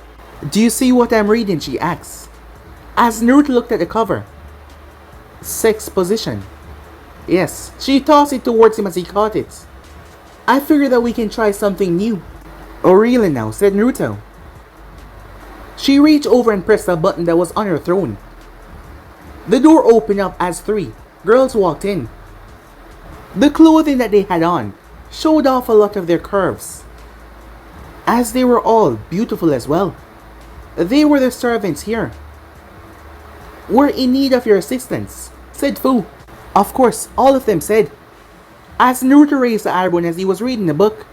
Do you see what I'm reading, she asks. As Naruto looked at the cover. Sex position. Yes, she tossed it towards him as he caught it. I figure that we can try something new. Oh really now, said Naruto. She reached over and pressed a button that was on her throne. The door opened up as 3 girls walked in. The clothing that they had on showed off a lot of their curves, as they were all beautiful as well. They were the servants here. We're in need of your assistance, said Fu. Of course, all of them said, as Naruto raised the eyebrow as he was reading the book.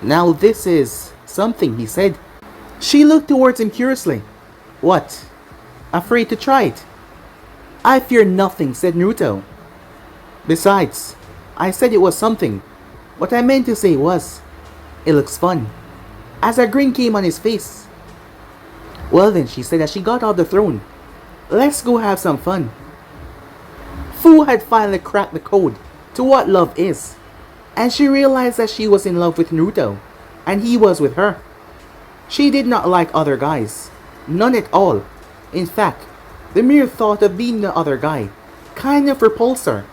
Now this is something, he said. She looked towards him curiously. What? Afraid to try it? I fear nothing, said Naruto. Besides, I said it was something. What I meant to say was, it looks fun. As a grin came on his face. Well then, she said as she got off the throne. Let's go have some fun. Fu had finally cracked the code to what love is. And she realized that she was in love with Naruto. And he was with her. She did not like other guys. None at all. In fact, the mere thought of being the other guy kind of repulsed her.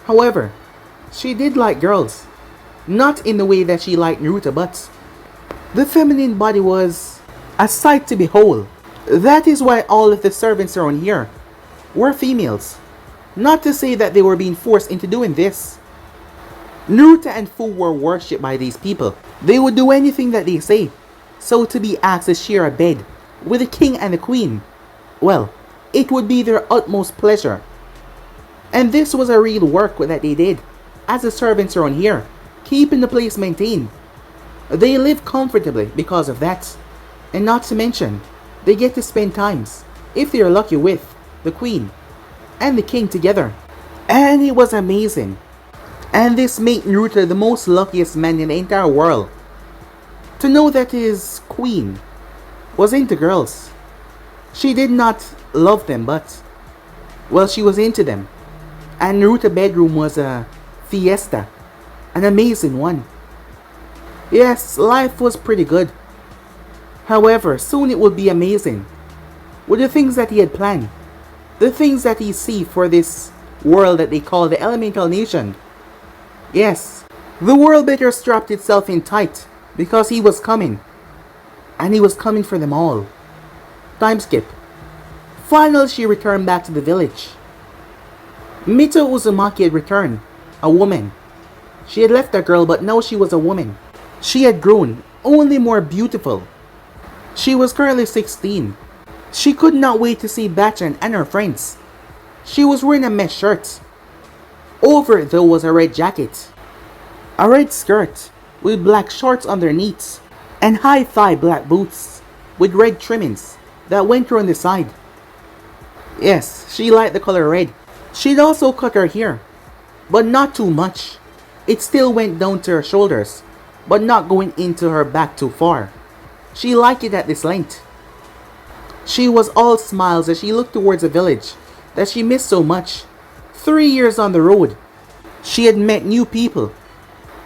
However, she did like girls. Not in the way that she liked Naruto, but the feminine body was a sight to behold. That is why all of the servants around here were females. Not to say that they were being forced into doing this. Naruto and Fu were worshipped by these people. They would do anything that they say. So to be asked to share a bed with the king and the queen, well, it would be their utmost pleasure. And this was a real work that they did, as the servants around here, keeping the place maintained. They live comfortably because of that. And not to mention, they get to spend times, if they are lucky, with the queen and the king together. And it was amazing. And this made Naruto the most luckiest man in the entire world. To know that his queen was into girls. She did not love them, but, well, she was into them. And Naruto's bedroom was a fiesta. An amazing one. Yes, life was pretty good. However, soon it would be amazing. With the things that he had planned. The things that he see for this world that they call the Elemental Nation. Yes, the world better strapped itself in tight, because he was coming. And he was coming for them all. Time skip. Finally, she returned back to the village. Mito Uzumaki had returned. A woman. She had left a girl, but now she was a woman. She had grown only more beautiful. She was currently 16. She could not wait to see Bachan and her friends. She was wearing a mesh shirt. Over it though was a red jacket, a red skirt with black shorts underneath, and high-thigh black boots with red trimmings that went around the side. Yes, she liked the color red. She'd also cut her hair, but not too much. It still went down to her shoulders, but not going into her back too far. She liked it at this length. She was all smiles as she looked towards a village that she missed so much. 3 years on the road, she had met new people,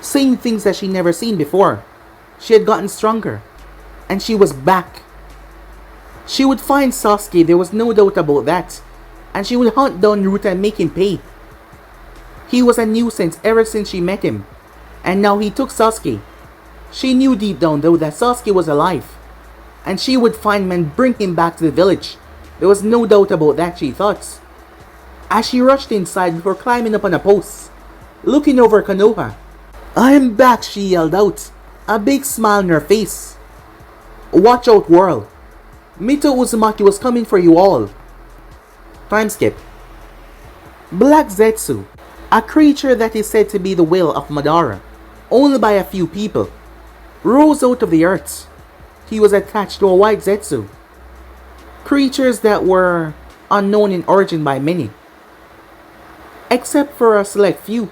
seen things that she never seen before. She had gotten stronger, and she was back. She would find Sasuke, there was no doubt about that, and she would hunt down Naruto and make him pay. He was a nuisance ever since she met him, and now he took Sasuke. She knew deep down though that Sasuke was alive, and she would find him and bring him back to the village. There was no doubt about that, she thought. As she rushed inside before climbing up on a post, looking over Konoha. "I am back," she yelled out, a big smile on her face. "Watch out, world. Mito Uzumaki was coming for you all." Time skip. Black Zetsu, a creature that is said to be the will of Madara, owned by a few people, rose out of the earth. He was attached to a white Zetsu. Creatures that were unknown in origin by many, except for a select few.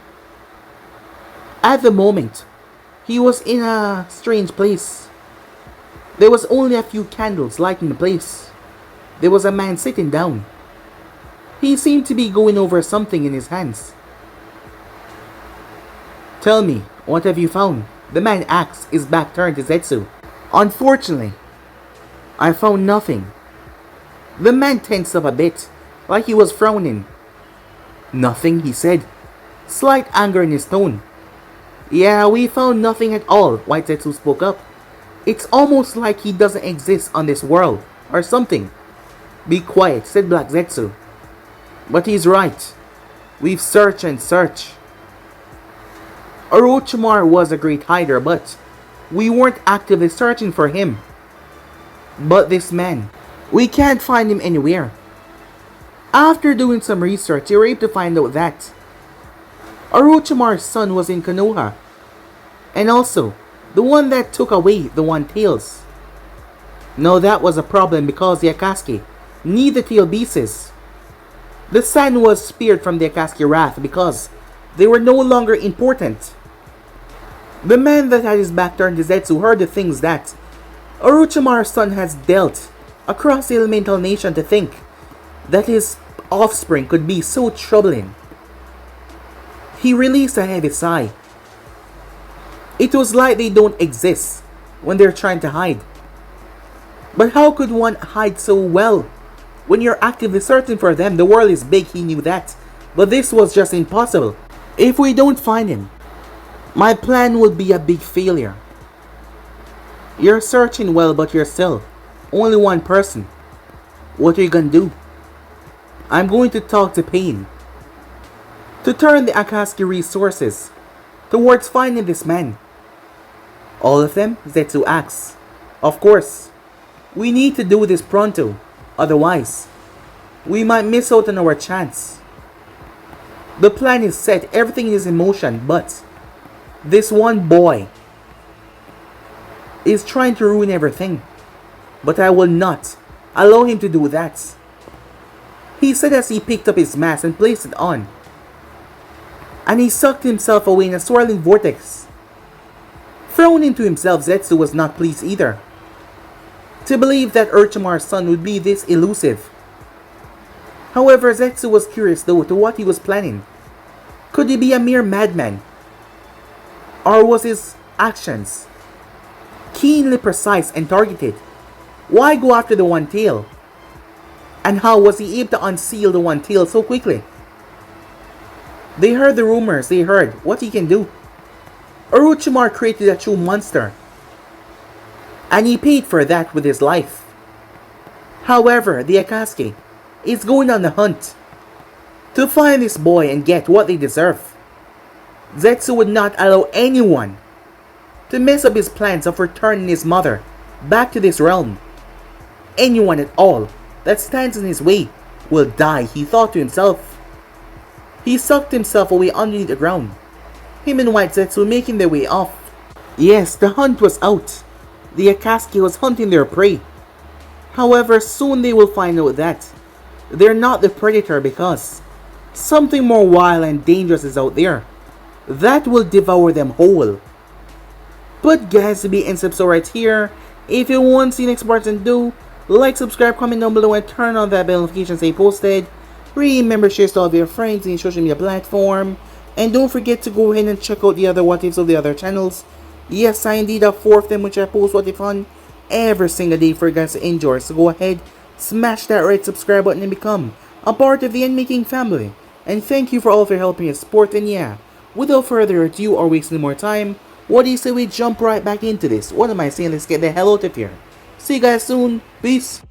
At the moment, he was in a strange place. There was only a few candles lighting the place. There was a man sitting down. He seemed to be going over something in his hands. "Tell me, what have you found?" The man asked, his back turned to Zetsu. "Unfortunately, I found nothing." The man tensed up a bit, like he was frowning. "Nothing," he said, slight anger in his tone. "Yeah, we found nothing at all," White Zetsu spoke up. "It's almost like he doesn't exist on this world, or something." "Be quiet," said Black Zetsu. "But he's right. We've searched and searched. Orochimaru was a great hider, but we weren't actively searching for him. But this man, we can't find him anywhere." After doing some research, they were able to find out that Orochimaru's son was in Konoha, and also the one that took away the One Tails. Now that was a problem because the Akatsuki need the tail beasts. The son was spared from the Akatsuki wrath because they were no longer important. The man that had his back turned to Zetsu heard the things that Orochimaru's son has dealt across the elemental nation to think that his offspring could be so troubling. He released a heavy sigh. It was like they don't exist when they're trying to hide. But how could one hide so well when you're actively searching for them? The world is big, he knew that. But this was just impossible. If we don't find him, my plan would be a big failure. You're searching well, but you're still only one person. What are you gonna do? I'm going to talk to Pain to turn the Akatsuki resources towards finding this man. All of them? Zetsu asks. Of course. We need to do this pronto. Otherwise, we might miss out on our chance. The plan is set, everything is in motion, but this one boy is trying to ruin everything. But I will not allow him to do that. He said as he picked up his mask and placed it on. And he sucked himself away in a swirling vortex. Frowning to himself, Zetsu was not pleased either. To believe that Orochimaru's son would be this elusive. However, Zetsu was curious though to what he was planning. Could he be a mere madman? Or was his actions keenly precise and targeted? Why go after the One Tail? And how was he able to unseal the One Tail so quickly? They heard the rumors, they heard what he can do. Orochimaru created a true monster, and he paid for that with his life. However, the Akatsuki is going on the hunt to find this boy and get what they deserve. Zetsu would not allow anyone to mess up his plans of returning his mother back to this realm. Anyone at all that stands in his way will die, he thought to himself. He sucked himself away underneath the ground, him and White Zetsu making their way off. Yes, the hunt was out. The Akatsuki was hunting their prey. However, soon they will find out that they're not the predator, because something more wild and dangerous is out there that will devour them whole. But guys, to be in subs right here, if you want to see next part and do, like, subscribe, comment down below, and turn on that bell notification say posted. Remember, share to all of your friends in your social media platform. And don't forget to go ahead and check out the other what ifs of the other channels. Yes, I indeed have 4 of them, which I post what if on every single day for you guys to enjoy. So go ahead, smash that red subscribe button and become a part of the N-Making family. And thank you for all of your help and your support. And yeah, without further ado or wasting more time, what do you say we jump right back into this? What am I saying? Let's get the hell out of here. See you guys soon. Peace.